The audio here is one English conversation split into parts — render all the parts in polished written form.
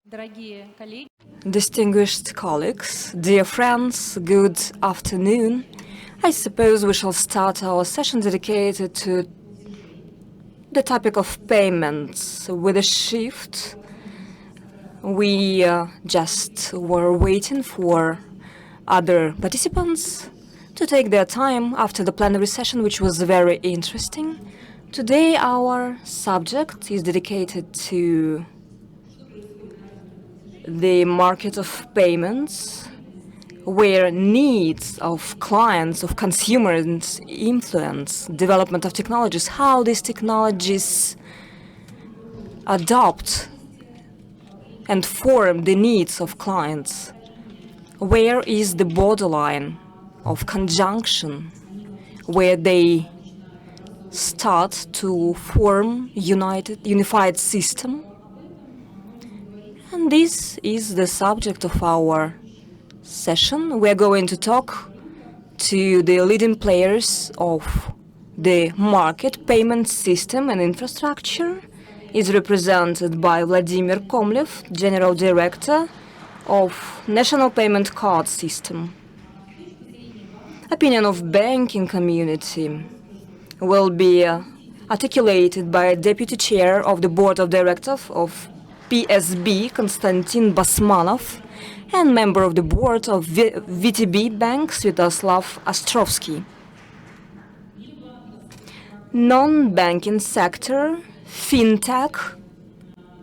Дорогие коллеги, Distinguished colleagues, dear friends, good afternoon. I suppose we shall start our session dedicated to the topic of payments with a shift. We just were waiting for other participants to take their time after the plenary session, which was very interesting. Today our subject is dedicated to the market of payments, where needs of clients, of consumers influence development of technologies, how these technologies adopt and form the needs of clients. Where is the borderline of conjunction, where they start to form unified system? And this is the subject of our session. We're going to talk to the leading players of the market payment system and infrastructure. Is represented by Vladimir Komlev, General Director of National Payment Card System. Opinion of banking community will be articulated by Deputy Chair of the Board of Directors of PSB, Konstantin Basmanov, and member of the board of VTB Bank, Svyatoslav Ostrovskiy. Non-banking sector, fintech,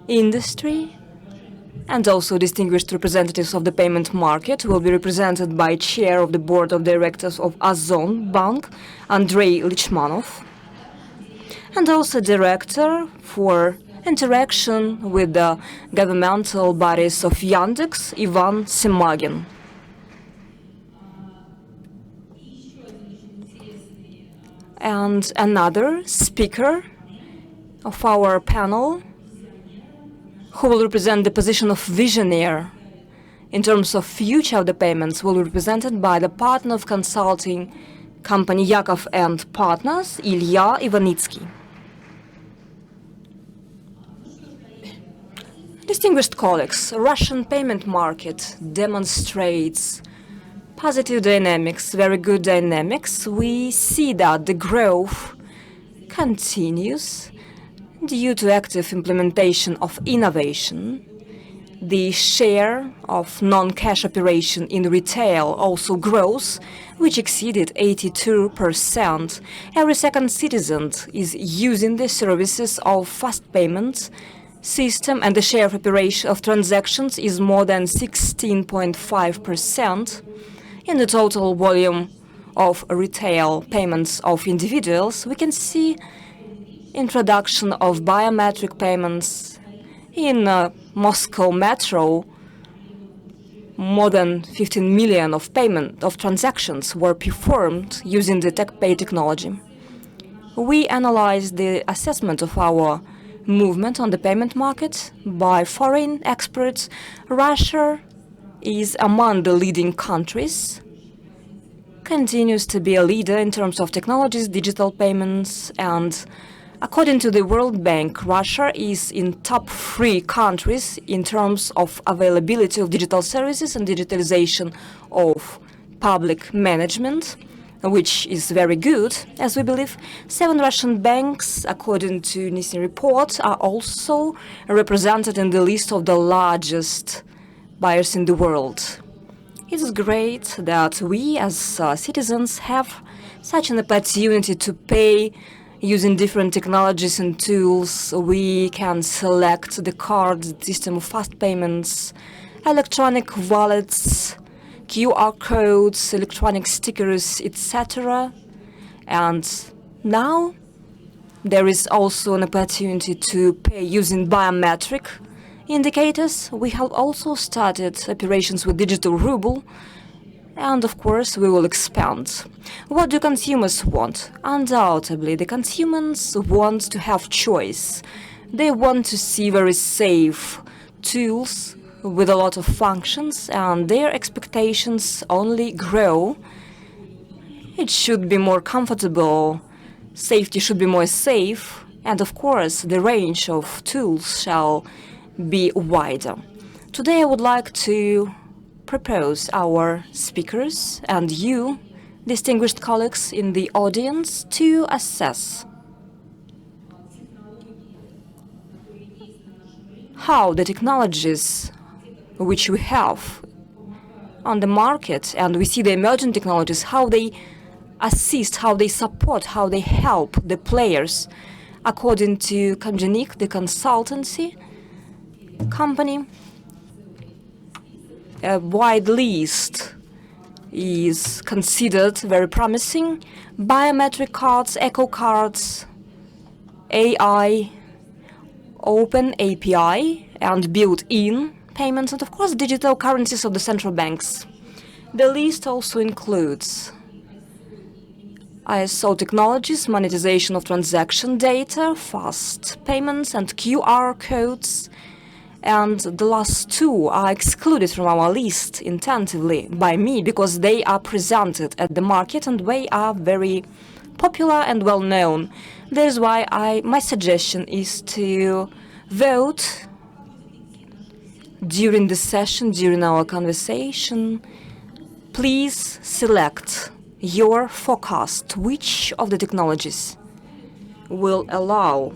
industry, and also distinguished representatives of the payment market will be represented by Chair of the Board of Directors of Ozon Bank, Andrey Lichmanov, and also Director for interaction with the governmental bodies of Yandex, Semagin. And another speaker of our panel, who will represent the position of visionary in terms of future of the payments, will be represented by the partner of consulting company Yakov and Partners, Ilya Ivaninsky. Distinguished colleagues, Russian payment market demonstrates positive dynamics, very good dynamics. We see that the growth continues due to active implementation of innovation. The share of non-cash operation in retail also grows, which exceeded 82%. Every second citizen is using the services of fast payments system, and the share of operation of transactions is more than 16.5% in the total volume of retail payments of individuals. We can see introduction of biometric payments in Moscow metro. More than 15 million of transactions were performed using the TechPay technology. We analyzed the assessment of our movement on the payment market by foreign experts. Russia is among the leading countries, continues to be a leader in terms of technologies, digital payments, and according to the World Bank, Russia is in top 3 countries in terms of availability of digital services and digitalization of public management, which is very good, as we believe. 7 Russian banks, according to NISI report, are also represented in the list of the largest buyers in the world. It is great that we, as citizens, have such an opportunity to pay using different technologies and tools. We can select the card system of fast payments, electronic wallets, QR codes, electronic stickers, etc. And now there is also an opportunity to pay using biometric indicators. We have also started operations with digital ruble, and of course we will expand. What do consumers want? Undoubtedly, the consumers want to have choice. They want to see very safe tools with a lot of functions, and their expectations only grow. It should be more comfortable, safety should be more safe, and of course the range of tools shall be wider. Today I would like to propose our speakers and you, distinguished colleagues in the audience, to assess how the technologies which we have on the market, and we see the emerging technologies, how they assist, how they support, how they help the players. According to Konstantin, the consultancy company, a wide list is considered very promising. Biometric cards, eco cards, AI, open API and built-in payments, and of course digital currencies of the central banks. The list also includes ISO technologies, monetization of transaction data, fast payments and QR codes, and the last two are excluded from our list intentively by me because they are presented at the market and they are very popular and well known. That is why my suggestion is to vote during the session, during our conversation. Please select your forecast. Which of the technologies will allow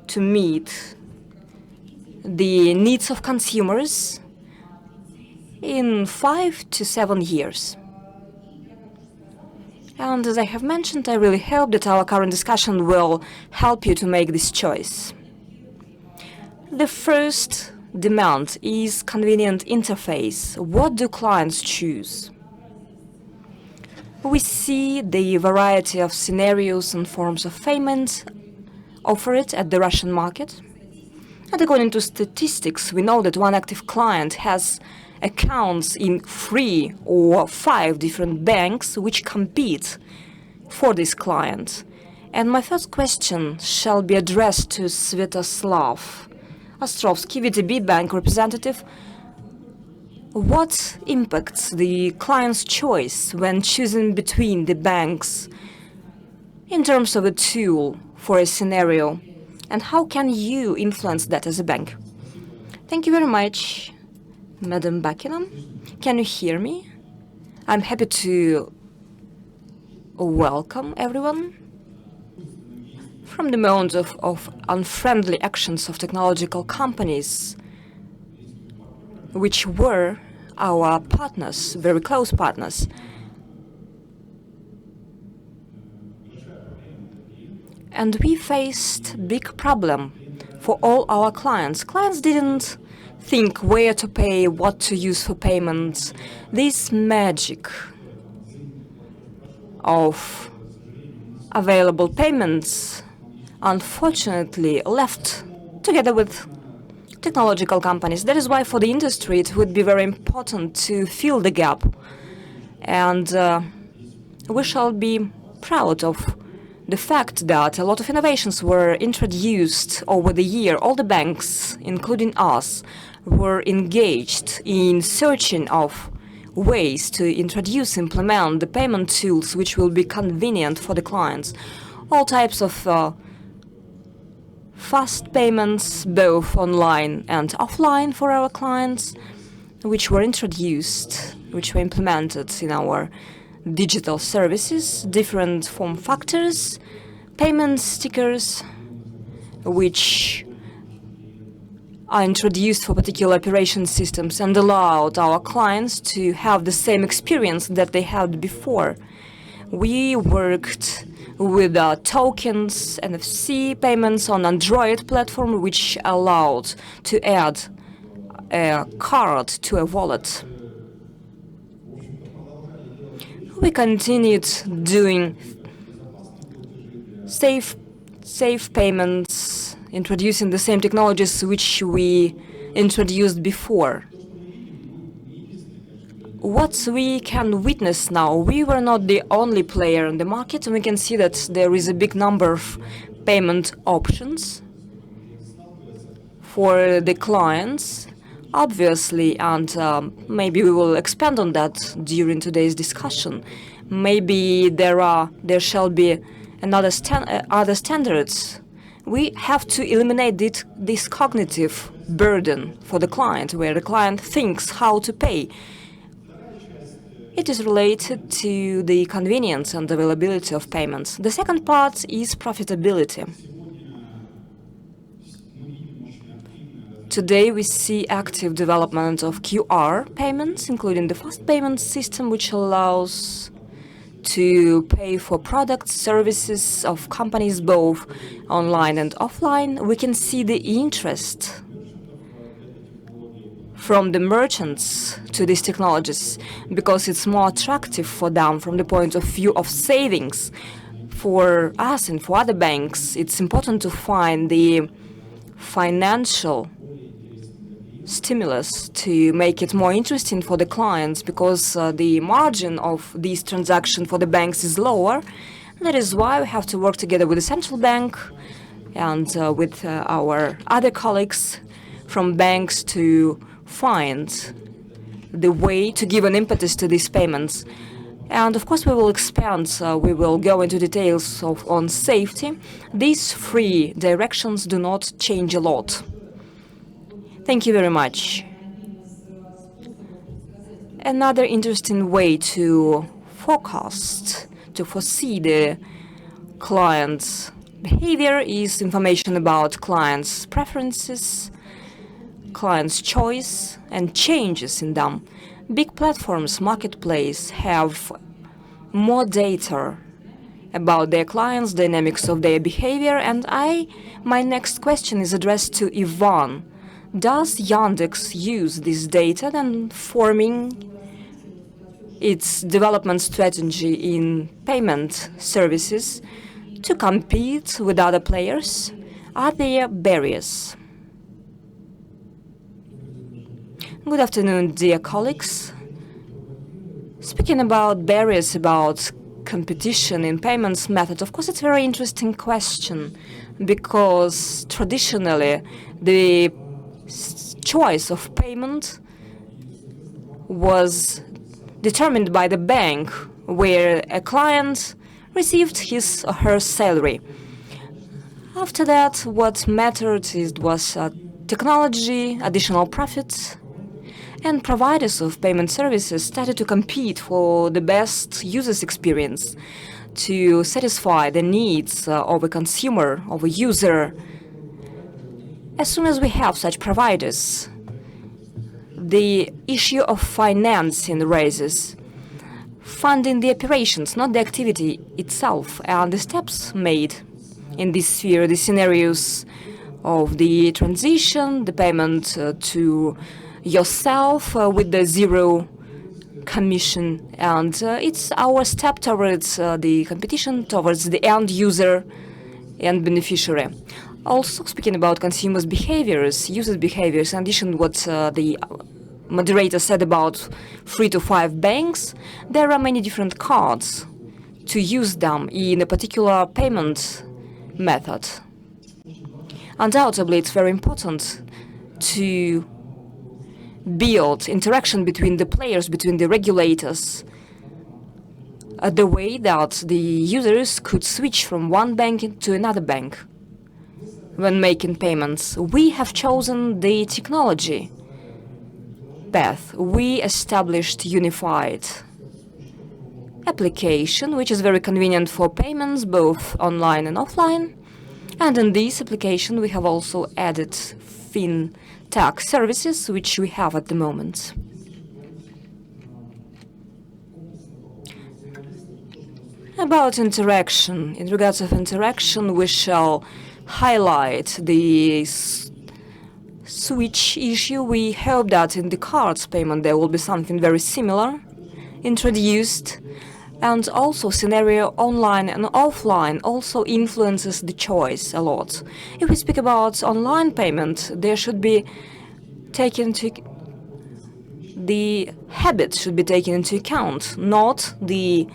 to meet the needs of consumers in 5 to 7 years? And as I have mentioned, I really hope that our current discussion will help you to make this choice. The first demand is convenient interface. What do clients choose? We see the variety of scenarios and forms of payment offered at the Russian market. And according to statistics, we know that one active client has accounts in 3 or 5 different banks which compete for this client. And my first question shall be addressed to Svyatoslav, Ostrovskiy, VTB bank representative. What impacts the client's choice when choosing between the banks in terms of a tool for a scenario? And how can you influence that as a bank? Thank you very much, Madam Bakina. Can you hear me? I'm happy to welcome everyone. From the moment of unfriendly actions of technological companies, which were our partners, very close partners, and we faced big problem for all our clients. Clients didn't think where to pay, what to use for payments. This magic of available payments unfortunately left together with technological companies. That is why for the industry it would be very important to fill the gap. And we shall be proud of the fact that a lot of innovations were introduced over the year. All the banks, including us, were engaged in searching of ways to introduce, implement the payment tools which will be convenient for the clients. All types of fast payments, both online and offline for our clients, which were introduced, which were implemented in our digital services, different form factors, payment stickers, which are introduced for particular operation systems and allowed our clients to have the same experience that they had before. We worked with tokens, NFC payments on Android platform, which allowed to add a card to a wallet. We continued doing safe payments, introducing the same technologies which we introduced before. What we can witness now, we were not the only player in the market, and we can see that there is a big number of payment options for the clients, obviously, and maybe we will expand on that during today's discussion. Maybe there shall be other standards We have to eliminate this cognitive burden for the client, where the client thinks how to pay. It is related to the convenience and availability of payments. The second part is profitability. Today we see active development of QR payments, including the fast payment system, which allows to pay for products, services of companies both online and offline. We can see the interest from the merchants to these technologies because it's more attractive for them from the point of view of savings. For us and for other banks, it's important to find the financial stimulus to make it more interesting for the clients, because the margin of these transactions for the banks is lower. That is why we have to work together with the central bank and with our other colleagues from banks to find the way to give an impetus to these payments. And of course we will expand, we will go into details on safety. These three directions do not change a lot. Thank you very much. Another interesting way to forecast, to foresee the client's behavior is information about clients' preferences, client's choice, and changes in them. Big platforms, marketplace, have more data about their clients, dynamics of their behavior, and my next question is addressed to Ivan. Does Yandex use this data then forming its development strategy in payment services to compete with other players? Are there barriers? Good afternoon, dear colleagues. Speaking about barriers, about competition in payments method, of course, it's a very interesting question, because traditionally the choice of payment was determined by the bank, where a client received his or her salary. After that, what mattered was technology, additional profits, and providers of payment services started to compete for the best user's experience to satisfy the needs of a consumer, of a user. As soon as we have such providers, the issue of financing raises. Funding the operations, not the activity itself, and the steps made in this sphere, the scenarios of the transition, the payment to yourself with the zero commission, and it's our step towards the competition, towards the end user and beneficiary. Also, speaking about consumers' behaviors, users' behaviors, in addition to what the moderator said about 3 to 5 banks, there are many different cards to use them in a particular payment method. Undoubtedly, it's very important to build interaction between the players, between the regulators, the way that the users could switch from one bank to another bank when making payments. We have chosen the technology path. We established unified application, which is very convenient for payments, both online and offline. And in this application, we have also added fintech services, which we have at the moment. About interaction. In regards of interaction, we shall highlight the switch issue. We hope that in the cards payment there will be something very similar introduced. And also scenario online and offline also influences the choice a lot. If we speak about online payment, there should be taken into the habit should be taken into account, not the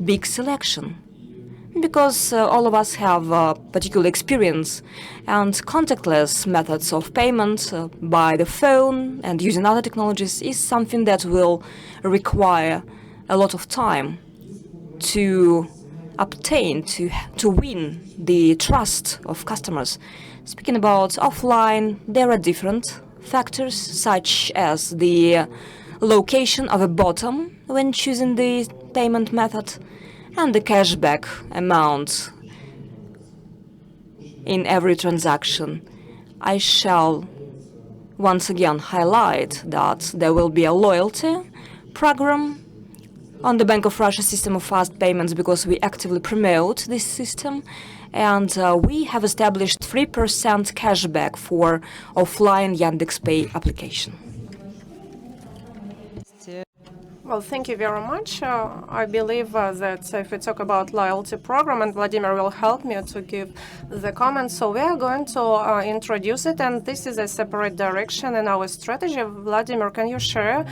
big selection. Because all of us have a particular experience, and contactless methods of payment by the phone and using other technologies is something that will require a lot of time to obtain to win the trust of customers. Speaking about offline, there are different factors such as the location of a bottom when choosing the payment method and the cashback amount in every transaction. I shall once again highlight that there will be a loyalty program on the Bank of Russia system of fast payments because we actively promote this system, and we have established 3% cashback for offline Yandex Pay application. Well, thank you very much. I believe that if we talk about loyalty program, and Vladimir will help me to give the comments, so we are going to introduce it, and this is a separate direction in our strategy. Vladimir, can you share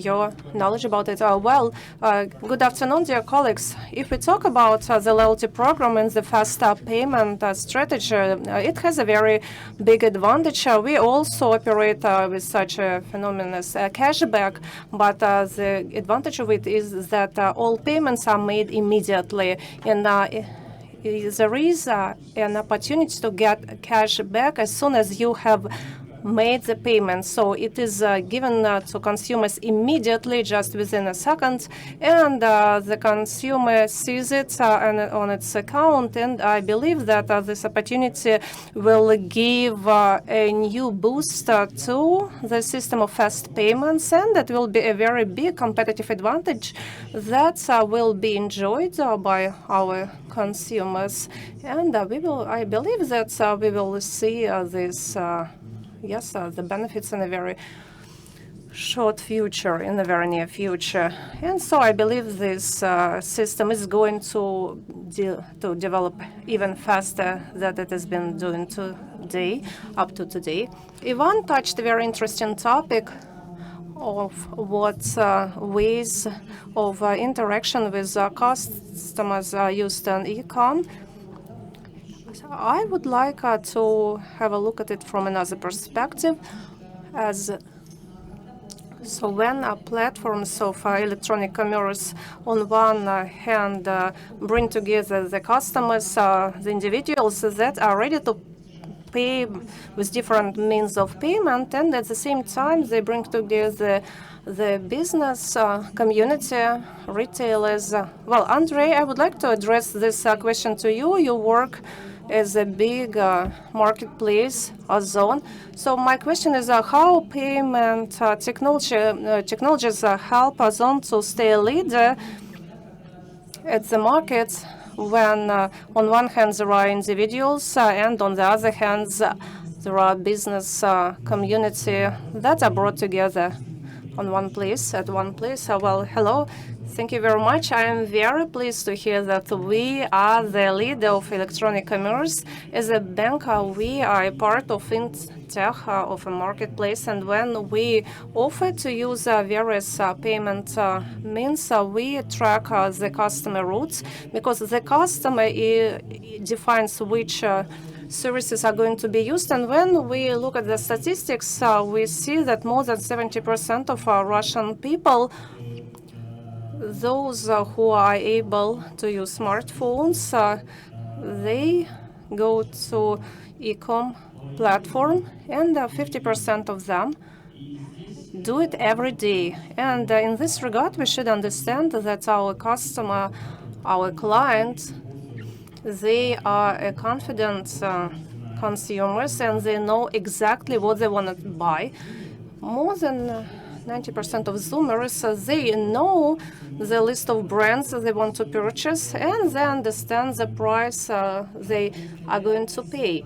your knowledge about it? Good afternoon, dear colleagues. If we talk about the loyalty program and the fast payment strategy, it has a very big advantage. We also operate with such a phenomenon as cashback, but the advantage of it is that all payments are made immediately, and there is an opportunity to get cash back as soon as you have made the payment. So it is given to consumers immediately, just within a second, and the consumer sees it on its account. And I believe that this opportunity will give a new boost to the system of fast payments, and that will be a very big competitive advantage that will be enjoyed by our consumers. And I believe that we will see this. Yes, the benefits in a very short future, in the very near future. And so I believe this system is going to develop even faster than it has been doing today, up to today. Ivan touched a very interesting topic of what ways of interaction with customers used in e-com. I would like to have a look at it from another perspective. So when platforms of electronic commerce on one hand bring together the customers, the individuals that are ready to pay with different means of payment, and at the same time they bring together the business community, retailers. Well, Andrey, I would like to address this question to you. You work as a big marketplace, Ozon. So my question is how payment technologies help Ozon to stay a leader at the market when on one hand there are individuals and on the other hand there are business community that are brought together on one place, at one place. Well, hello. Thank you very much. I am very pleased to hear that we are the leader of electronic commerce. As a bank, we are a part of FinTech, of a marketplace, and when we offer to use various payment means, we track the customer routes, because the customer defines which services are going to be used. And when we look at the statistics, we see that more than 70% of our Russian people, those who are able to use smartphones, they go to e-com platform, and 50% of them do it every day. And in this regard, we should understand that our customer, our client, they are a confident consumers, and they know exactly what they want to buy. More than 90% of Zoomers, they know the list of brands they want to purchase, and they understand the price they are going to pay.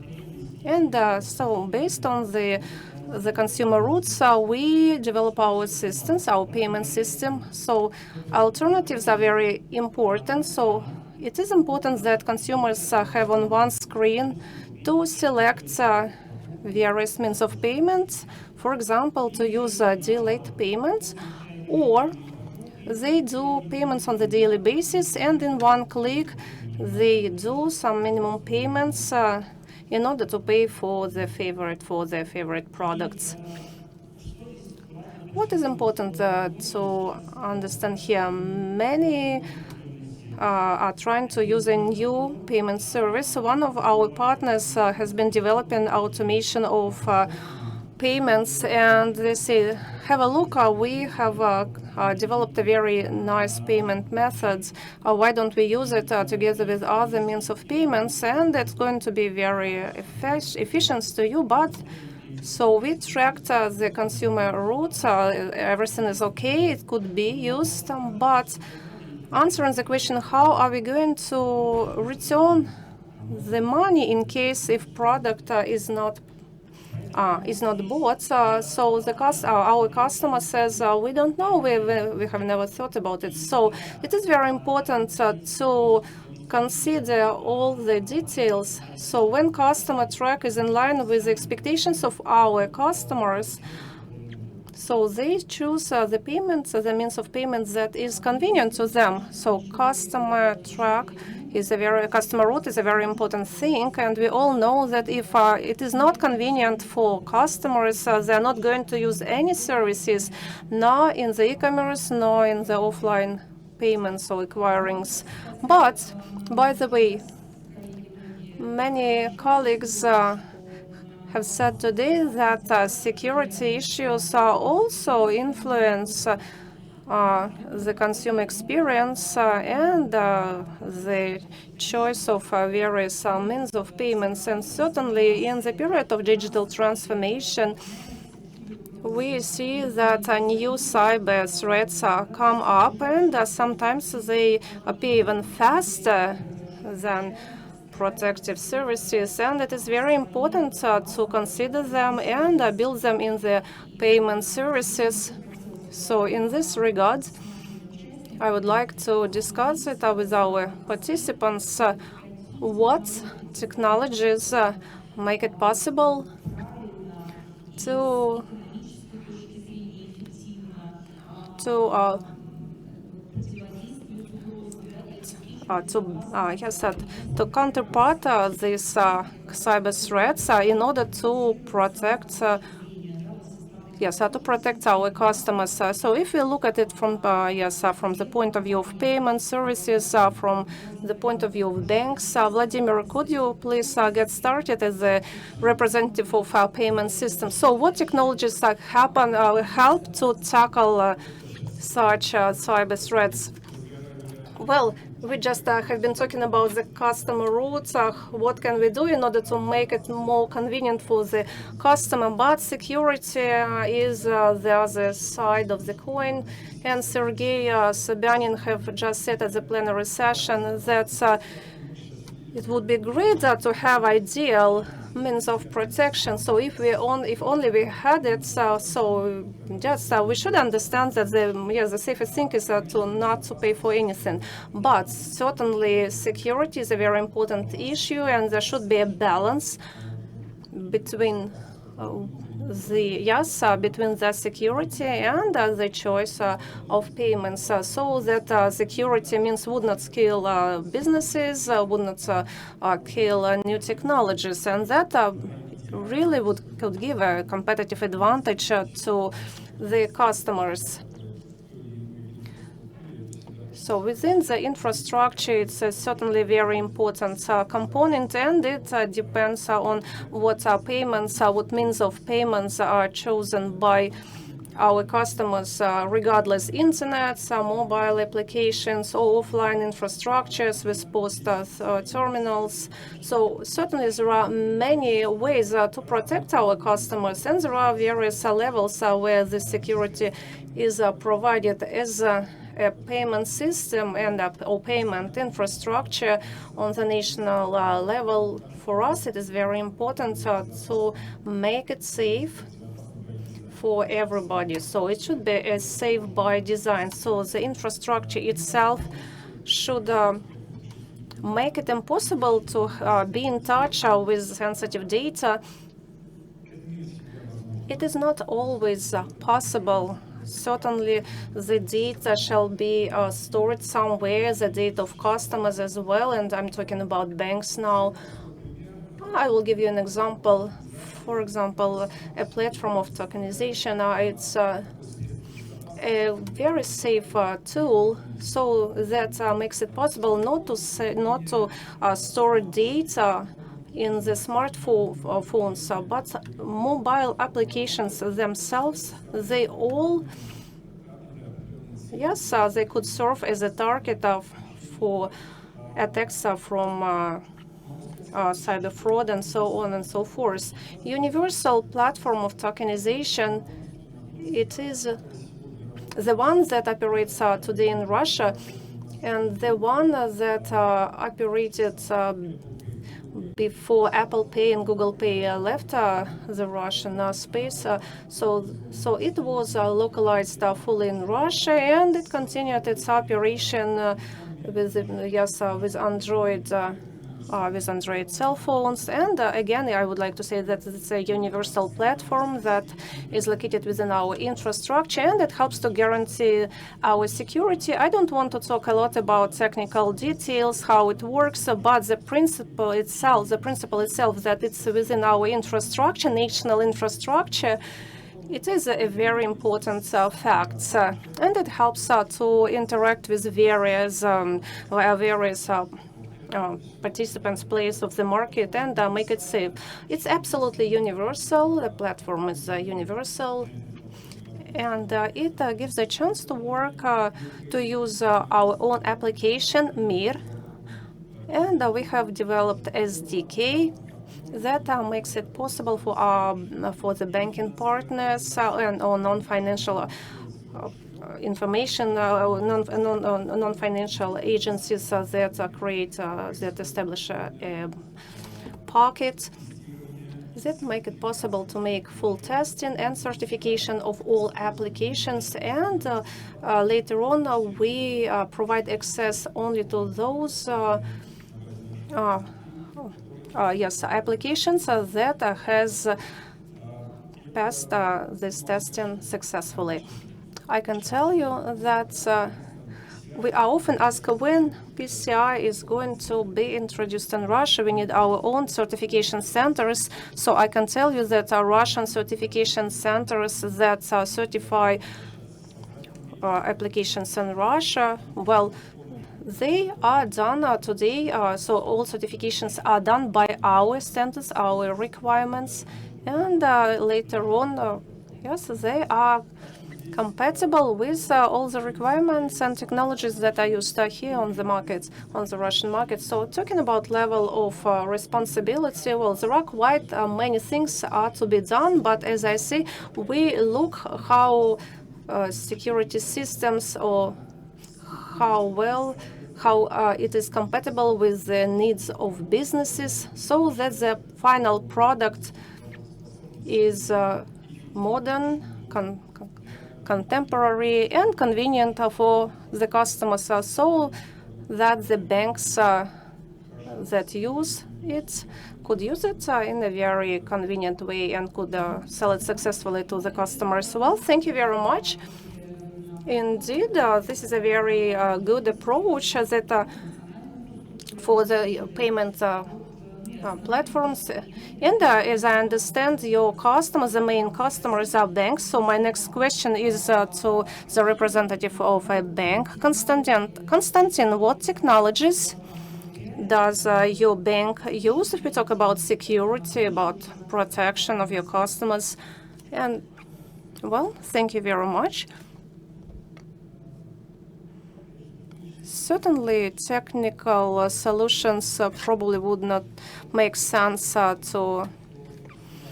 And so based on the consumer routes, we develop our systems, our payment system. So alternatives are very important. So it is important that consumers have on one screen to select various means of payment. For example, to use delayed payments, or they do payments on the daily basis, and in one click they do some minimum payments in order to pay for their favorite products. What is important to understand here? Many are trying to use a new payment service. One of our partners has been developing automation of payments, and they say, have a look, we have developed a very nice payment methods. Why don't we use it together with other means of payments? And it's going to be very efficient to you. But so we tracked the consumer routes. Everything is okay. It could be used, but answering the question, how are we going to return the money in case if product is not bought? So our customer says, we don't know, we have never thought about it. So it is very important to consider all the details. So when customer track is in line with the expectations of our customers, so they choose the payments, the means of payments that is convenient to them. So customer track is customer route is a very important thing, and we all know that if it is not convenient for customers, they are not going to use any services, nor in the e-commerce, nor in the offline payments or acquirings. But by the way, many colleagues have said today that security issues also influence the consumer experience and the choice of various means of payments. And certainly in the period of digital transformation, we see that new cyber threats come up, and sometimes they appear even faster than protective services, and it is very important to consider them and build them in the payment services. So in this regard, I would like to discuss it with our participants, what technologies make it possible to counterpart these cyber threats in order to protect to protect our customers. So if we look at it from from the point of view of payment services, from the point of view of banks, Vladimir, could you please get started as a representative of our payment system? So what technologies help to tackle such cyber threats? Well, we just have been talking about the customer routes. What can we do in order to make it more convenient for the customer? But security is the other side of the coin. And Sergey Sobyanin have just said at the plenary session that it would be great to have ideal means of protection. So if only we had it, we should understand that the safest thing is not to pay for anything. But certainly security is a very important issue, and there should be a balance between between the security and the choice of payments, so that security means would not kill businesses, would not kill new technologies, and that really could give a competitive advantage to the customers. So within the infrastructure, it's certainly a very important component, and it depends on what payments, what means of payments are chosen by our customers, regardless internet, mobile applications, or offline infrastructures with post terminals. So certainly there are many ways to protect our customers, and there are various levels where the security is provided as a payment system and or payment infrastructure on the national level. For us, it is very important to make it safe for everybody. So it should be safe by design. So the infrastructure itself should make it impossible to be in touch with sensitive data. It is not always possible. Certainly, the data shall be stored somewhere, the data of customers as well, and I'm talking about banks now. I will give you an example. For example, a platform of tokenization. It's a a very safe tool, so that makes it possible not to store data in the smartphones, but mobile applications themselves, they all, yes, they could serve as a target for attacks from cyber fraud and so on and so forth. Universal platform of tokenization, it is the one that operates today in Russia, and the one that operated before Apple Pay and Google Pay left the Russian space. So it was localized fully in Russia, and it continued its operation with Android. With Android cell phones. And again, I would like to say that it's a universal platform that is located within our infrastructure, and it helps to guarantee our security. I don't want to talk a lot about technical details, how it works, but the principle itself that it's within our infrastructure, national infrastructure, it is a very important fact, and it helps to interact with various participants' place of the market and make it safe. It's absolutely universal. The platform is universal, and it gives a chance to work to use our own application, Mir, and we have developed SDK that makes it possible for the banking partners and or non-financial information, non-financial agencies that establish a pocket that make it possible to make full testing and certification of all applications. And later on, we provide access only to those applications that has passed this testing successfully. I can tell you that we are often asked when PCI is going to be introduced in Russia. We need our own certification centers. So I can tell you that our Russian certification centers that certify applications in Russia, well, they are done today. So all certifications are done by our standards, our requirements, and later on, yes, they are compatible with all the requirements and technologies that are used here on the market, on the Russian market. So talking about level of responsibility, well, there are quite many things are to be done, but as I say, we look how security systems or how it is compatible with the needs of businesses, so that the final product is modern, contemporary, and convenient for the customers, so that the banks that use it could use it in a very convenient way and could sell it successfully to the customers. Well, thank you very much. Indeed, this is a very good approach that for the payment platforms. And as I understand, your customers, the main customers are banks. So my next question is to the representative of a bank, Konstantin, what technologies does your bank use if we talk about security, about protection of your customers? And, well, thank you very much. Certainly, technical solutions probably would not make sense to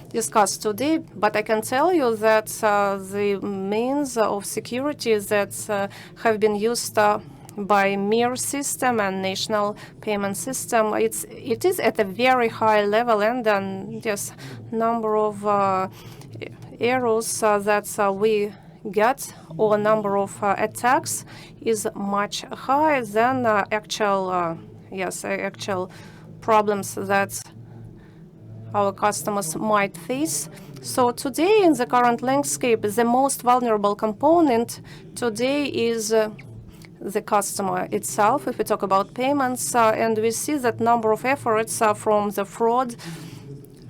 discuss today, but I can tell you that the means of security that have been used by Mir system and national payment system, it is at a very high level, and then yes, number of errors that we get or number of attacks is much higher than actual problems that our customers might face. So today, in the current landscape, the most vulnerable component today is the customer itself, if we talk about payments, and we see that number of efforts from the fraud,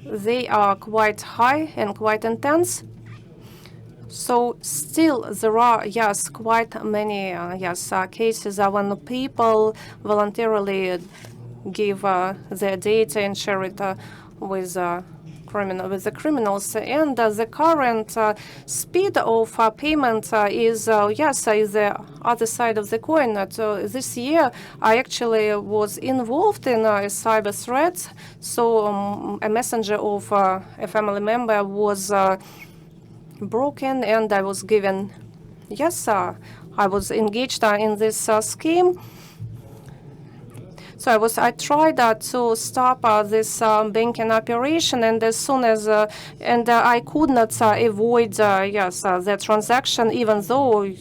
they are quite high and quite intense. So still there are, yes, quite many cases when people voluntarily give their data and share it with the criminals, and the current speed of payment is the other side of the coin. So this year I actually was involved in a cyber threat. So a messenger of a family member was broken, and I was given, I was engaged in this scheme. So I tried to stop this banking operation, and as soon as I could not avoid the transaction, even though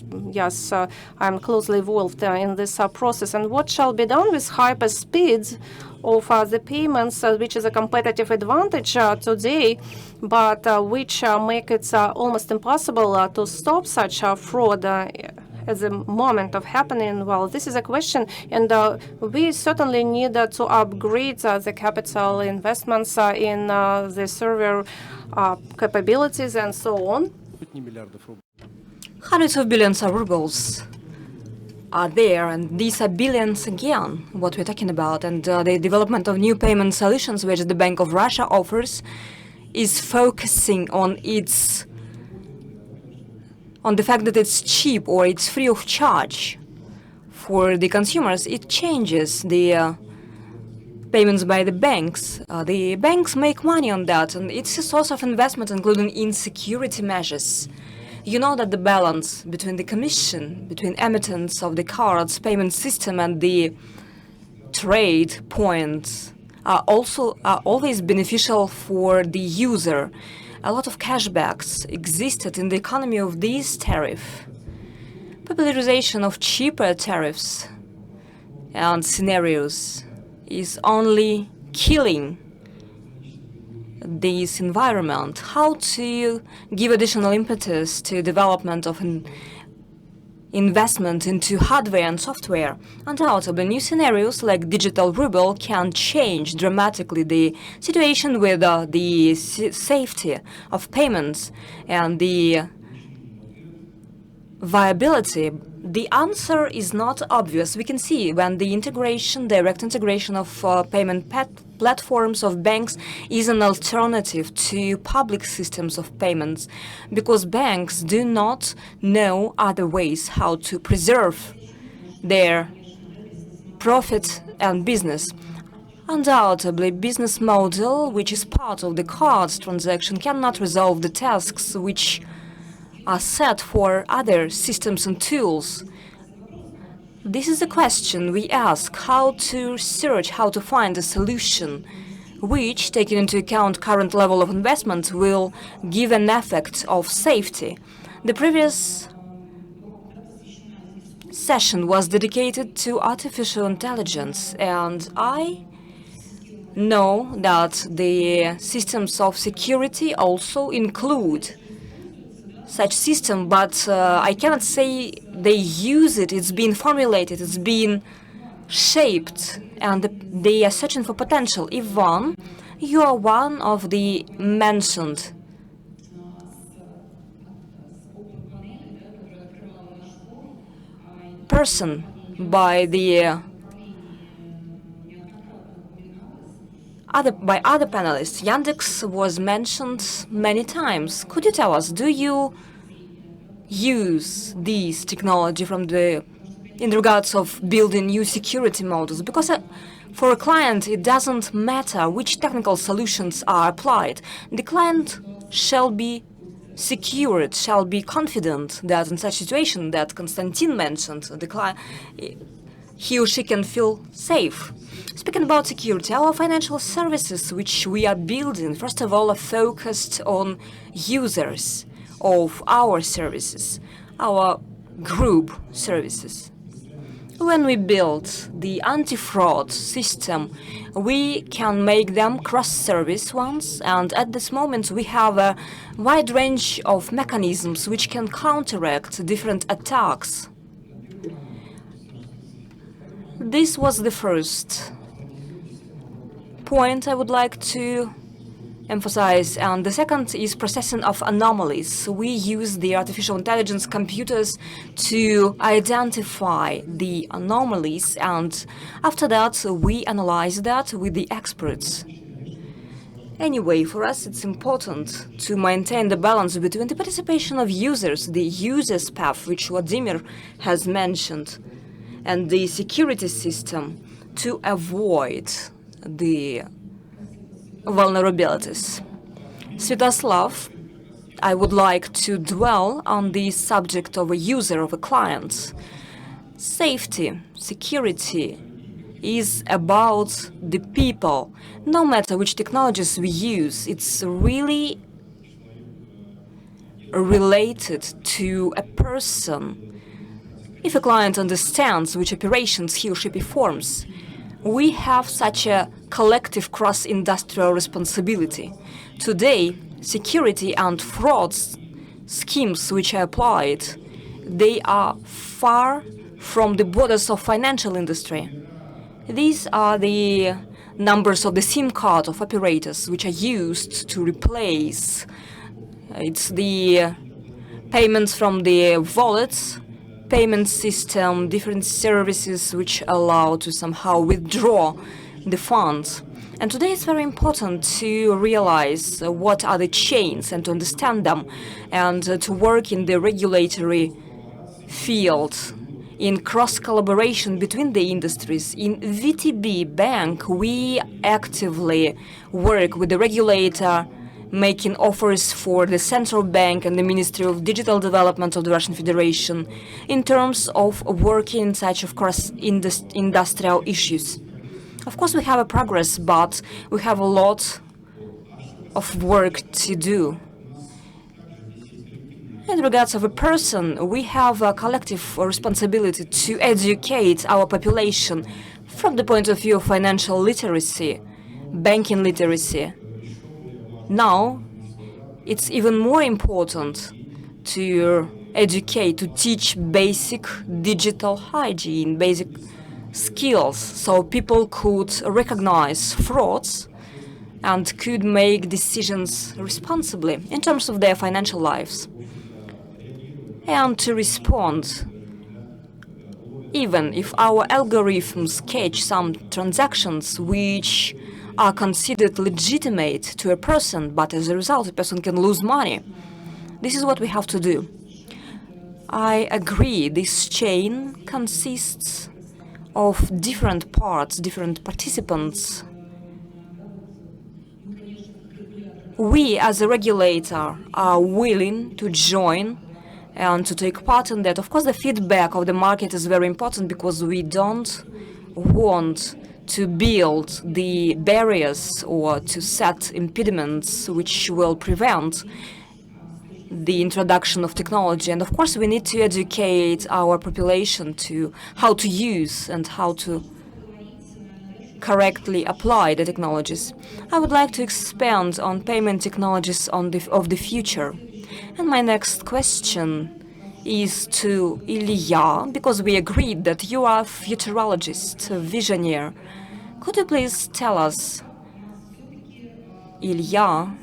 I'm closely involved in this process. And what shall be done with hyper speeds of the payments, which is a competitive advantage today, but which make it almost impossible to stop such fraud at the moment of happening? Well, this is a question, and we certainly need to upgrade the capital investments in the server capabilities and so on. Hundreds of billions of rubles are there, and these are billions again, what we're talking about. And the development of new payment solutions, which the Bank of Russia offers, is focusing on the fact that it's cheap or it's free of charge for the consumers. It changes the payments by the banks. The banks make money on that, and it's a source of investment, including in security measures. You know that the balance between the commission, between emittents of the cards payment system and the trade points are always beneficial for the user. A lot of cashbacks existed in the economy of this tariff. Popularization of cheaper tariffs and scenarios is only killing this environment. How to give additional impetus to development of an investment into hardware and software? Undoubtedly, new scenarios like digital ruble can change dramatically the situation with the safety of payments and the viability. The answer is not obvious. We can see when the direct integration of payment platforms of banks is an alternative to public systems of payments, because banks do not know other ways how to preserve their profit and business. Undoubtedly, business model, which is part of the cards transaction, cannot resolve the tasks which are set for other systems and tools. This is the question we ask: how to search, how to find a solution which, taking into account current level of investment, will give an effect of safety. The previous session was dedicated to artificial intelligence, and I know that the systems of security also include such system, but I cannot say they use it. It's been formulated, it's been shaped, and they are searching for potential. Ivan, you are one of the mentioned person by the other panelists. Yandex was mentioned many times. Could you tell us, do you use this technology in regards of building new security models? Because for a client, it doesn't matter which technical solutions are applied. The client shall be secured, shall be confident that in such situation that Konstantin mentioned, the client, he or she can feel safe. Speaking about security, our financial services, which we are building, first of all, are focused on users of our services, our group services. When we build the anti-fraud system, we can make them cross-service ones, and at this moment we have a wide range of mechanisms which can counteract different attacks. This was the first point I would like to emphasize. And the second is processing of anomalies. We use the artificial intelligence computers to identify the anomalies, and after that we analyze that with the experts. Anyway, for us it's important to maintain the balance between the participation of users, the users path, which Vladimir has mentioned, and the security system to avoid the vulnerabilities. Svyatoslav, I would like to dwell on the subject of a user, of a client. Safety, security is about the people. No matter which technologies we use, it's really related to a person. If a client understands which operations he or she performs, we have such a collective cross-industrial responsibility. Today, security and frauds schemes which are applied, they are far from the borders of financial industry. These are the numbers of the SIM card of operators which are used to replace. It's the payments from the wallets, payment system, different services which allow to somehow withdraw the funds. And today it's very important to realize what are the chains and to understand them, and to work in the regulatory field, in cross-collaboration between the industries. In VTB Bank, we actively work with the regulator, making offers for the Central Bank and the Ministry of Digital Development of the Russian Federation in terms of working in such of cross-industrial issues. Of course, we have a progress, but we have a lot of work to do. In regards of a person, we have a collective responsibility to educate our population from the point of view of financial literacy, banking literacy. Now, it's even more important to educate, to teach basic digital hygiene, basic skills, so people could recognize frauds and could make decisions responsibly in terms of their financial lives, and to respond even if our algorithms catch some transactions which are considered legitimate to a person, but as a result a person can lose money. This is what we have to do. I agree, this chain consists of different parts, different participants. We as a regulator are willing to join and to take part in that. Of course, the feedback of the market is very important, because we don't want to build the barriers or to set impediments which will prevent the introduction of technology. And of course, we need to educate our population to how to use and how to correctly apply the technologies. I would like to expand on payment technologies of the future. And my next question is to Ilya, because we agreed that you are a futurologist, a visionary. Could you please tell us, Ilya,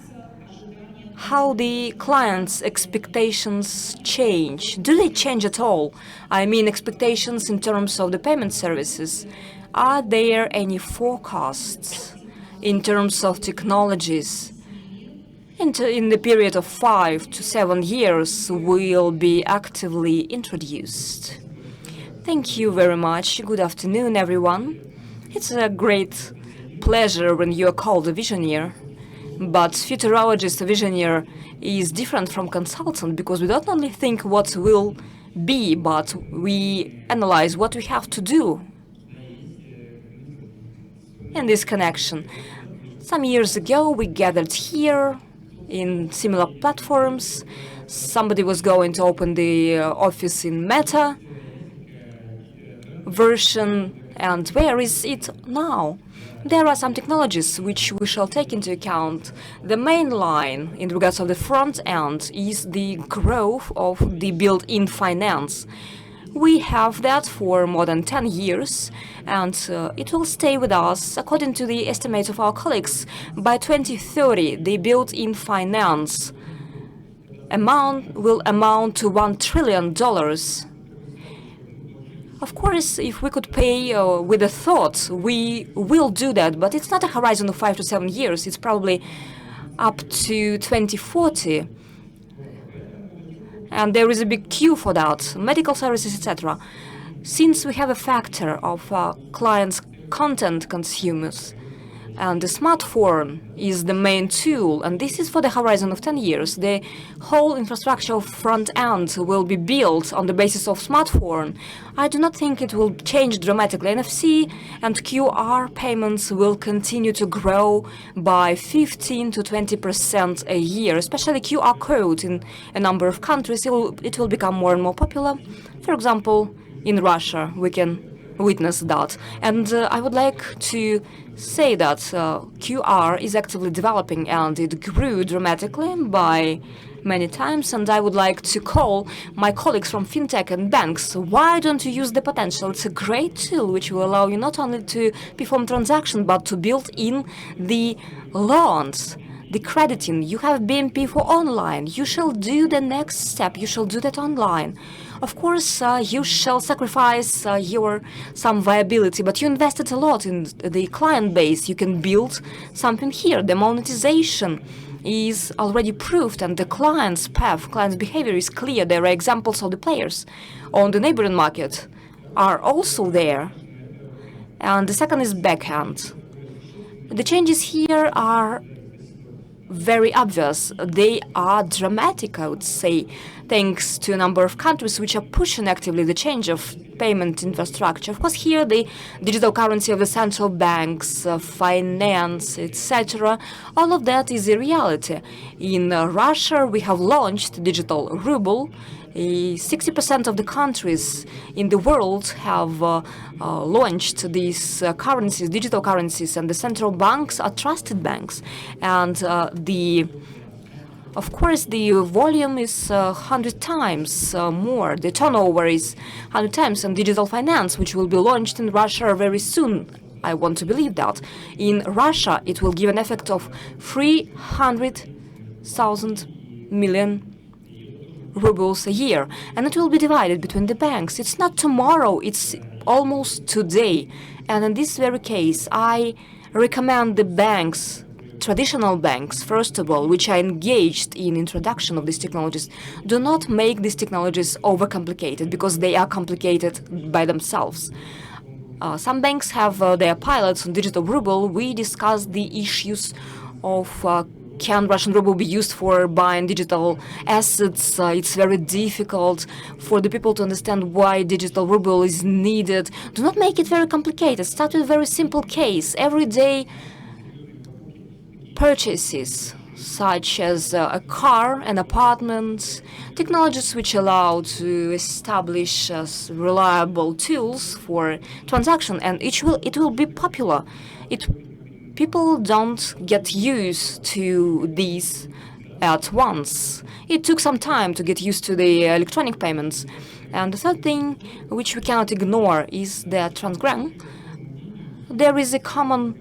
how the clients' expectations change? Do they change at all? I mean expectations in terms of the payment services. Are there any forecasts in terms of technologies? In the period of 5 to 7 years will be actively introduced. Thank you very much. Good afternoon, everyone. It's a great pleasure when you are called a visionary. But futurologist, a visionary, is different from consultant, because we don't only think what will be, but we analyze what we have to do in this connection. Some years ago, we gathered here in similar platforms. Somebody was going to open the office in Meta version, and where is it now? There are some technologies which we shall take into account. The main line in regards of the front end is the growth of the built-in finance. We have that for more than 10 years, and it will stay with us. According to the estimates of our colleagues, by 2030, the built-in finance will amount to $1 trillion. Of course, if we could pay with a thought, we will do that, but it's not a horizon of 5 to 7 years. It's probably up to 2040. And there is a big queue for that, medical services, etc. Since we have a factor of clients' content consumers, and the smartphone is the main tool, and this is for the horizon of 10 years. The whole infrastructure of front end will be built on the basis of smartphone. I do not think it will change dramatically. NFC and QR payments will continue to grow by 15 to 20% a year, especially QR code in a number of countries. It will become more and more popular. For example, in Russia, we can witness that. And I would like to say that QR is actively developing, and it grew dramatically by many times, and I would like to call my colleagues from fintech and banks, why don't you use the potential? It's a great tool which will allow you not only to perform transactions, but to build in the loans, the crediting. You have BNP for online. You shall do the next step. You shall do that online. Of course, you shall sacrifice some viability, but you invested a lot in the client base. You can build something here. The monetization is already proved, and the client's path, client's behavior is clear. There are examples of the players on the neighboring market are also there. And the second is backhand. The changes here are very obvious. They are dramatic, I would say, thanks to a number of countries which are pushing actively the change of payment infrastructure. Of course, here the digital currency of the central banks, finance, etc., all of that is a reality. In Russia, we have launched digital ruble. 60% of the countries in the world have launched these currencies, digital currencies, and the central banks are trusted banks. And of course, the volume is 100 times more. The turnover is 100 times, and digital finance, which will be launched in Russia very soon. I want to believe that. In Russia, it will give an effect of 300,000 million rubles a year, and it will be divided between the banks. It's not tomorrow, it's almost today. And in this very case, I recommend the banks, traditional banks, first of all, which are engaged in introduction of these technologies, do not make these technologies overcomplicated, because they are complicated by themselves. Some banks have their pilots on digital ruble. We discussed the issues of can Russian ruble be used for buying digital assets? It's very difficult for the people to understand why digital ruble is needed. Do not make it very complicated. Start with a very simple case. Everyday purchases, such as a car, an apartment, technologies which allow to establish reliable tools for transaction, and it will be popular. People don't get used to these at once. It took some time to get used to the electronic payments. And the third thing, which we cannot ignore, is that there is a common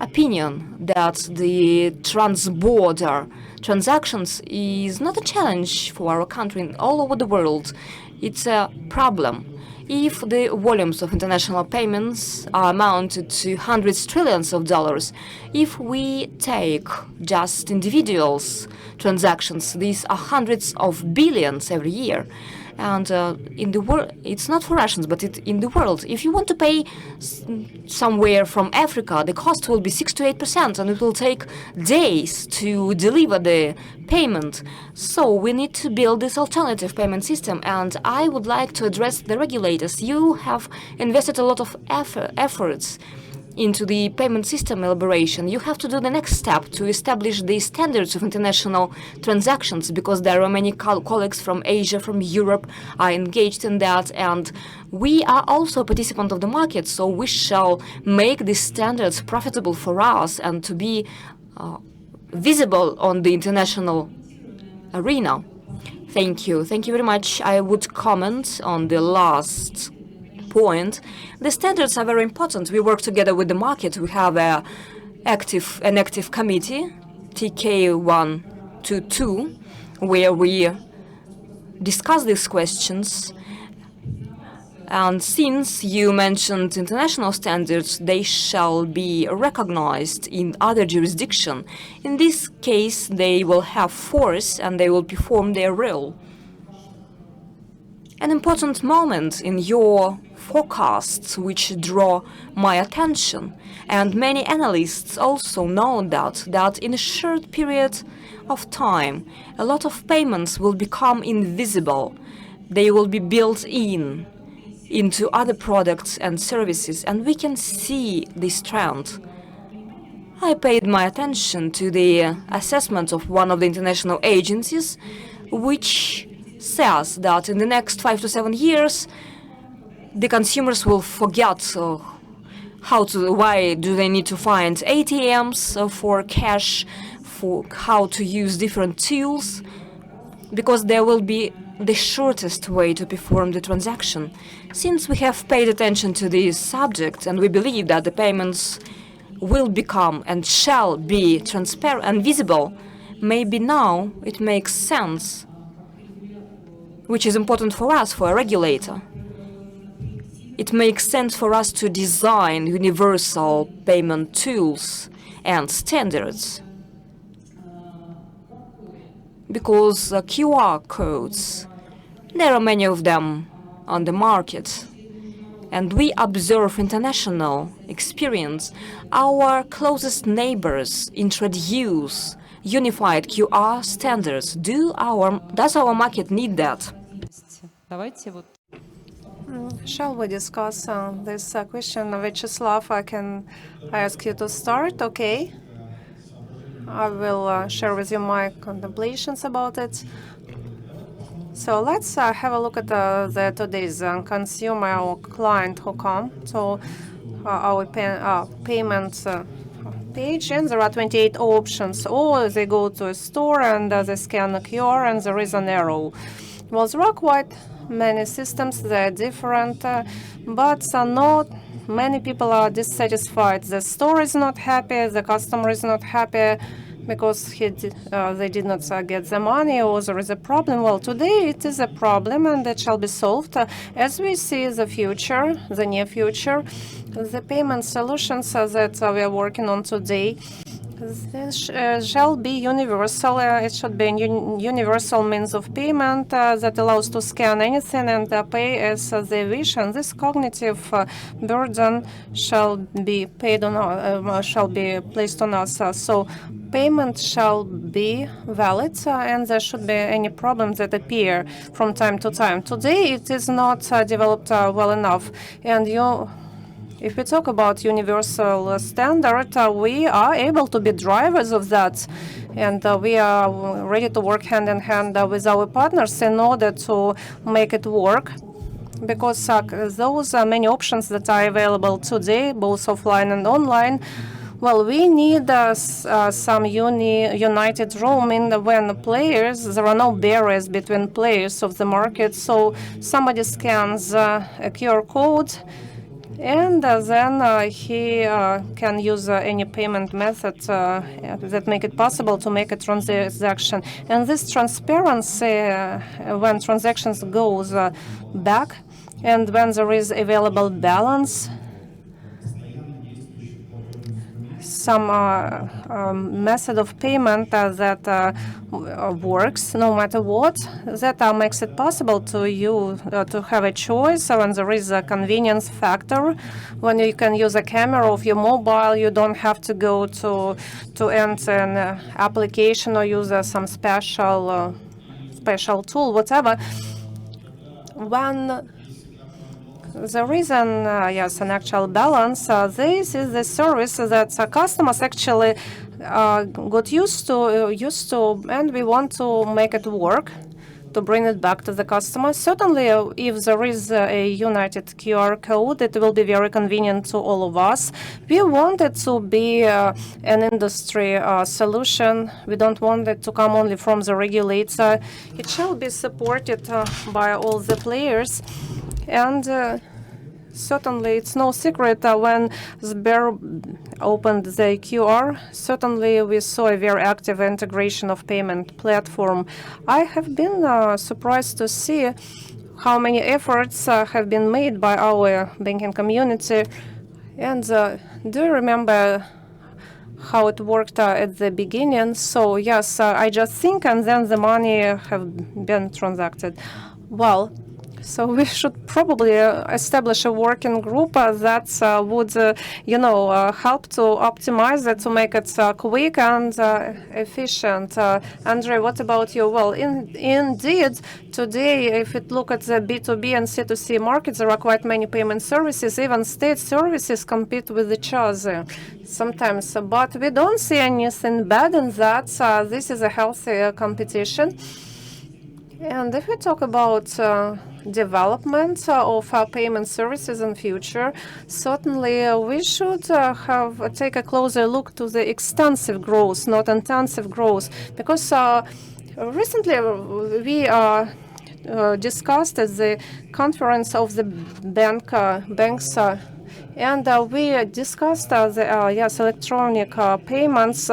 opinion that the trans-border transactions is not a challenge for our country all over the world. It's a problem. If the volumes of international payments are amounted to hundreds of trillions of dollars, if we take just individuals' transactions, these are hundreds of billions every year. And in the world, it's not for Russians, but in the world, if you want to pay somewhere from Africa, the cost will be 6 to 8%, and it will take days to deliver the payment. So we need to build this alternative payment system, and I would like to address the regulators. You have invested a lot of efforts into the payment system elaboration. You have to do the next step to establish the standards of international transactions, because there are many colleagues from Asia, from Europe are engaged in that, and we are also a participant of the market, so we shall make these standards profitable for us and to be visible on the international arena. Thank you. Thank you very much. I would comment on the last point. The standards are very important. We work together with the market. We have an active committee, TK122, where we discuss these questions. And since you mentioned international standards, they shall be recognized in other jurisdiction. In this case, they will have force and they will perform their role. An important moment in your forecasts which draw my attention, and many analysts also know that in a short period of time, a lot of payments will become invisible. They will be built into other products and services, and we can see this trend. I paid my attention to the assessment of one of the international agencies, which says that in the next 5 to 7 years, the consumers will forget why do they need to find ATMs for cash, for how to use different tools, because there will be the shortest way to perform the transaction. Since we have paid attention to this subject and we believe that the payments will become and shall be transparent and visible, maybe now it makes sense, which is important for us, for a regulator. It makes sense for us to design universal payment tools and standards, because QR codes, there are many of them on the market, and we observe international experience. Our closest neighbors introduce unified QR standards. Does our market need that? Shall we discuss this question? Vyacheslav, I can ask you to start, okay? I will share with you my contemplations about it. So let's have a look at today's consumer or client who come to our payment page, and there are 28 options. Or they go to a store and they scan a QR and there is an arrow. Well, there are quite many systems, they're different, but not many people are dissatisfied. The store is not happy, the customer is not happy because they did not get the money, or there is a problem. Well, today it is a problem and it shall be solved. As we see the future, the near future, the payment solutions that we are working on today, this shall be universal. It should be a universal means of payment that allows to scan anything and pay as they wish. And this cognitive burden shall be placed on us. So payment shall be valid, and there should be any problems that appear from time to time. Today, it is not developed well enough, and if we talk about universal standard, we are able to be drivers of that, and we are ready to work hand in hand with our partners in order to make it work. Because those are many options that are available today, both offline and online. Well, we need some united room when players, there are no barriers between players of the market. So somebody scans a QR code, and then he can use any payment method that make it possible to make a transaction. And this transparency, when transactions goes back, and when there is available balance, some method of payment that works no matter what, that makes it possible to you to have a choice. When there is a convenience factor, when you can use a camera of your mobile, you don't have to go to enter an application or use some special tool, whatever. When there is an actual balance, this is the service that customers actually got used to, and we want to make it work to bring it back to the customer. Certainly, if there is a united QR code, it will be very convenient to all of us. We want it to be an industry solution. We don't want it to come only from the regulator. It shall be supported by all the players. And certainly, it's no secret when Sber opened the QR, certainly we saw a very active integration of payment platform. I have been surprised to see how many efforts have been made by our banking community. And do you remember how it worked at the beginning? So yes, I just think, and then the money have been transacted. Well, so we should probably establish a working group that would, help to optimize it, to make it quick and efficient. Andrey, what about you? Well, indeed, today, if you look at the B2B and C2C markets, there are quite many payment services. Even state services compete with each other sometimes. But we don't see anything bad in that. This is a healthy competition. And if we talk about development of payment services in future, certainly we should take a closer look to the extensive growth, not intensive growth, because recently we discussed at the conference of the banks. And we discussed electronic payments.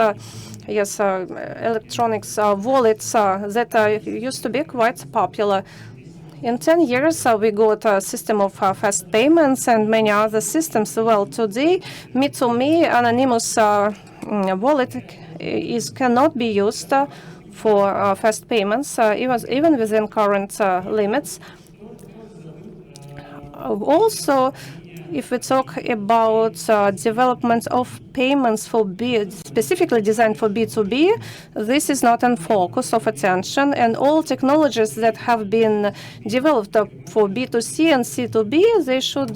Electronics wallets that used to be quite popular. In 10 years, we got a system of fast payments and many other systems. Well, today, me-to-me anonymous wallet cannot be used for fast payments, even within current limits. Also, if we talk about development of payments for specifically designed for B2B, this is not in focus of attention, and all technologies that have been developed for B2C and C2B, they should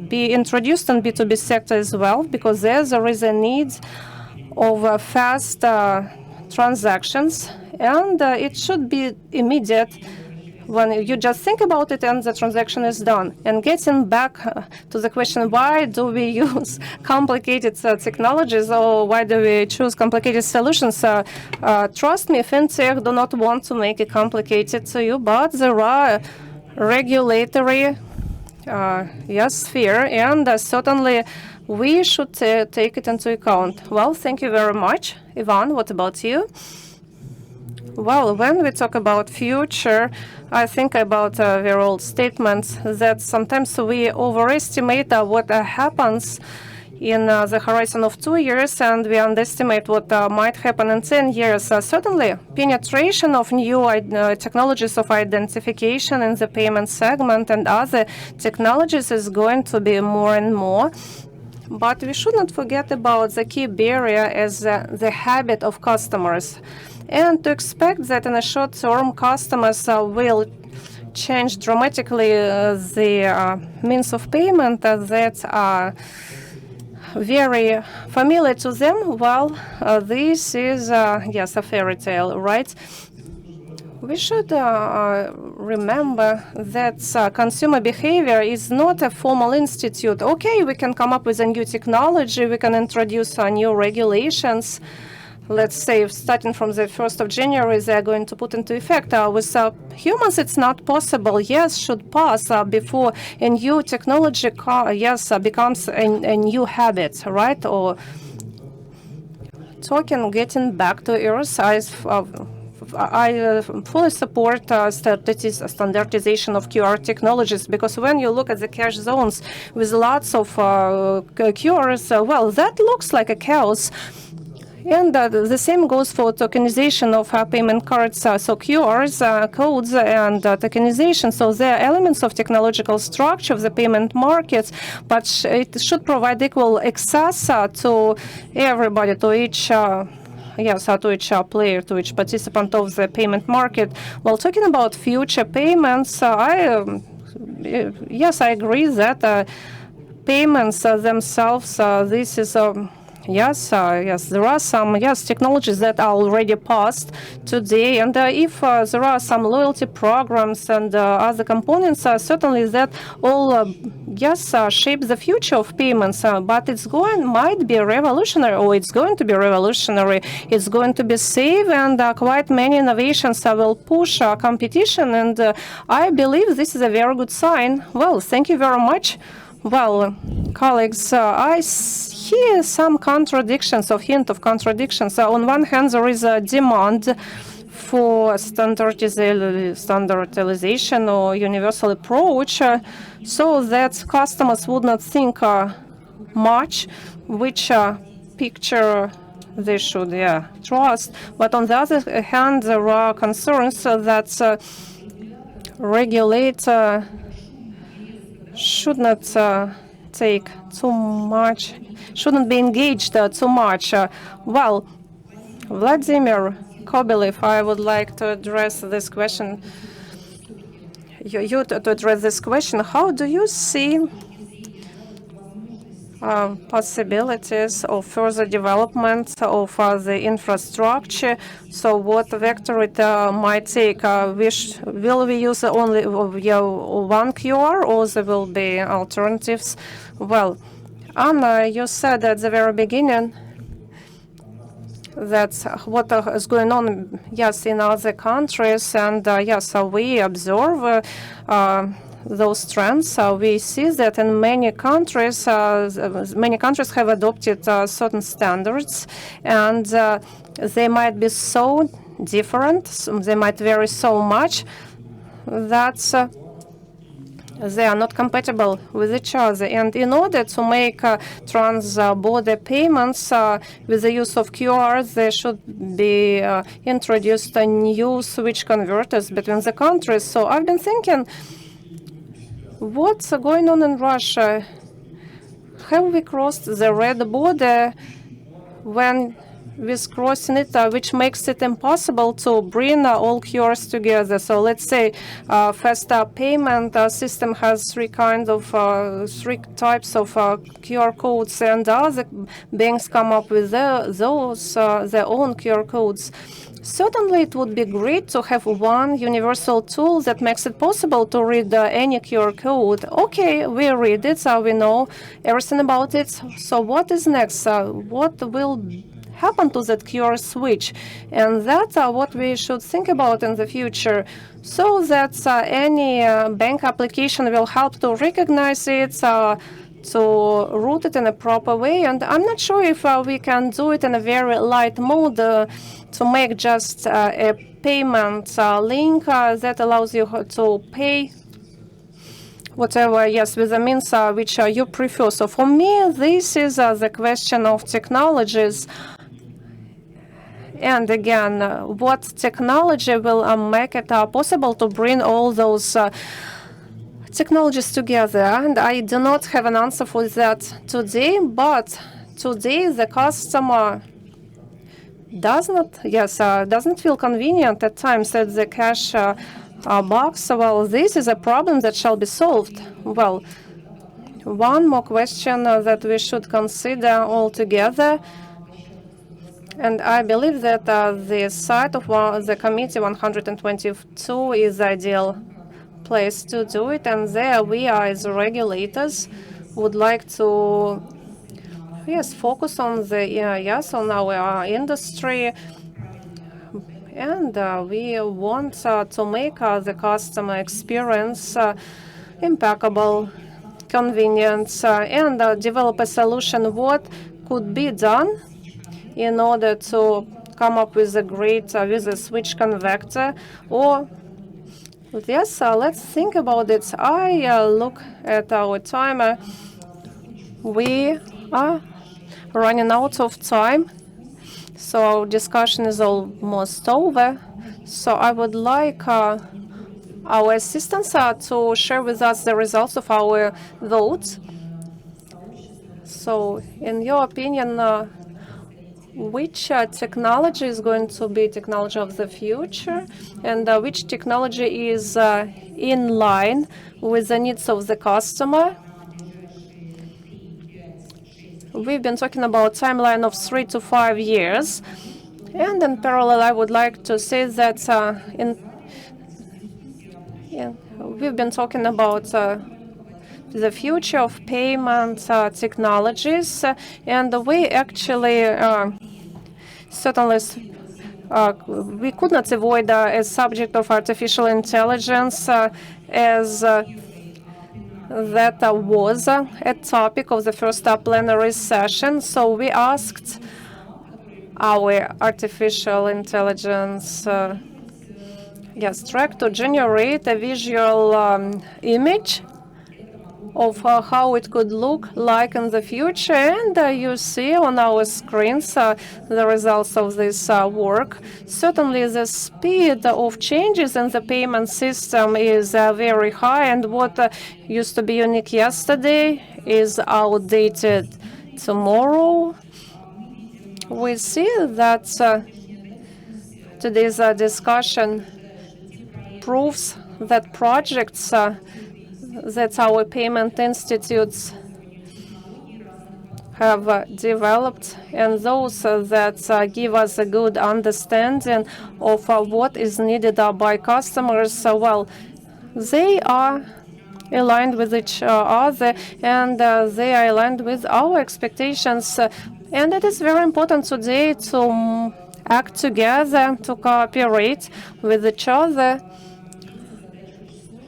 be introduced in B2B sector as well, because there is a need of fast transactions, and it should be immediate when you just think about it and the transaction is done. And getting back to the question, why do we use complicated technologies, or why do we choose complicated solutions? Trust me, fintech do not want to make it complicated to you, but there are regulatory sphere, and certainly we should take it into account. Well, thank you very much. Ivan, what about you? Well, when we talk about future, I think about very old statements that sometimes we overestimate what happens in the horizon of 2 years, and we underestimate what might happen in 10 years. Certainly, penetration of new technologies of identification in the payment segment and other technologies is going to be more and more. But we should not forget about the key barrier as the habit of customers. And to expect that in a short term, customers will change dramatically the means of payment that are very familiar to them, well, this is, yes, a fairy tale, right? We should remember that consumer behavior is not a formal institute. Okay, we can come up with a new technology, we can introduce new regulations. Let's say, starting from the 1st of January, they are going to put into effect. With humans, it's not possible. Yes, should pass before a new technology, becomes a new habit, right? Or getting back to Earth, I fully support standardization of QR technologies, because when you look at the cash zones with lots of QRs, well, that looks like a chaos. And the same goes for tokenization of payment cards, so QRs, codes, and tokenization. So they are elements of technological structure of the payment markets, but it should provide equal access to everybody, to each to each player, to each participant of the payment market. While talking about future payments, I agree that payments themselves, this is Yes, yes, there are some technologies that are already passed today, and if there are some loyalty programs and other components, certainly that all shape the future of payments. But might be revolutionary, or it's going to be revolutionary. It's going to be safe, and quite many innovations will push competition. And I believe this is a very good sign. Well, thank you very much. Well, colleagues, I hear some contradictions, or hint of contradictions. On one hand, there is a demand for standardization or universal approach, so that customers would not think much which picture they should trust. But on the other hand, there are concerns that regulator should not take too much, shouldn't be engaged too much. Well, Vladimir Komlev, I would like to address this question. You to address this question. How do you see possibilities of further development of the infrastructure? So what vector it might take? Will we use only one QR, or there will be alternatives? Well, Anna, you said at the very beginning that's what is going on, yes, in other countries, and yes, we observe those trends. We see that in many countries have adopted certain standards, and they might be so different, they might vary so much that they are not compatible with each other. And in order to make trans-border payments with the use of QRs, there should be introduced new switch converters between the countries. So I've been thinking, what's going on in Russia? Have we crossed the red border when with crossing it, which makes it impossible to bring all QRs together? So let's say faster payment system has three types of QR codes, and other banks come up with their own QR codes. Certainly, it would be great to have one universal tool that makes it possible to read any QR code. Okay, we read it, so we know everything about it. So what is next? What will happen to that QR switch? And that's what we should think about in the future, so that any bank application will help to recognize it, to route it in a proper way. And I'm not sure if we can do it in a very light mode, to make just a payment link that allows you to pay whatever, yes, with the means which you prefer. So for me, this is the question of technologies. And again, what technology will make it possible to bring all those technologies together? And I do not have an answer for that today, but today the customer doesn't feel convenient at times at the cash box. Well, this is a problem that shall be solved. Well, one more question that we should consider altogether, and I believe that the site of the committee 122 is the ideal place to do it, and there we are as regulators would like to focus on on our industry, and we want to make the customer experience impeccable, convenient, and develop a solution what could be done in order to come up with a great with a switch converter. Or yes, let's think about it. I look at our timer. We are running out of time, so our discussion is almost over. So I would like our assistants to share with us the results of our votes. So in your opinion, which technology is going to be technology of the future, and which technology is in line with the needs of the customer? we've been talking about timeline of 3 to 5 years. And in parallel, I would like to say that we've been talking about the future of payment technologies, and we actually certainly we could not avoid a subject of artificial intelligence as that was a topic of the first plenary session. So we asked our artificial intelligence track to generate a visual image of how it could look like in the future. And you see on our screens the results of this work. Certainly the speed of changes in the payment system is very high, and what used to be unique yesterday is outdated tomorrow. We see that today's discussion proves that projects that our payment institutes have developed, and those that give us a good understanding of what is needed by customers, well, they are aligned with each other, and they are aligned with our expectations. And it is very important today to act together, to cooperate with each other,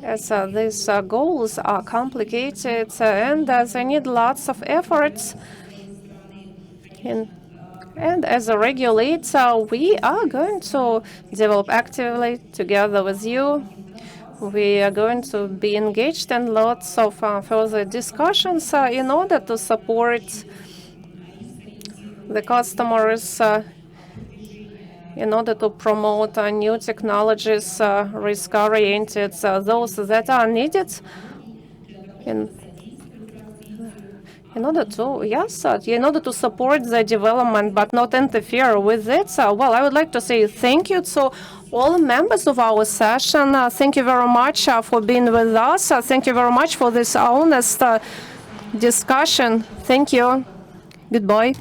as these goals are complicated and they need lots of efforts. And as a regulator, we are going to develop actively together with you. We are going to be engaged in lots of further discussions in order to support the customers, in order to promote new technologies, risk-oriented, those that are needed in order to support the development but not interfere with it. Well, I would like to say thank you to all members of our session. Thank you very much for being with us. Thank you very much for this honest discussion. Thank you. Goodbye.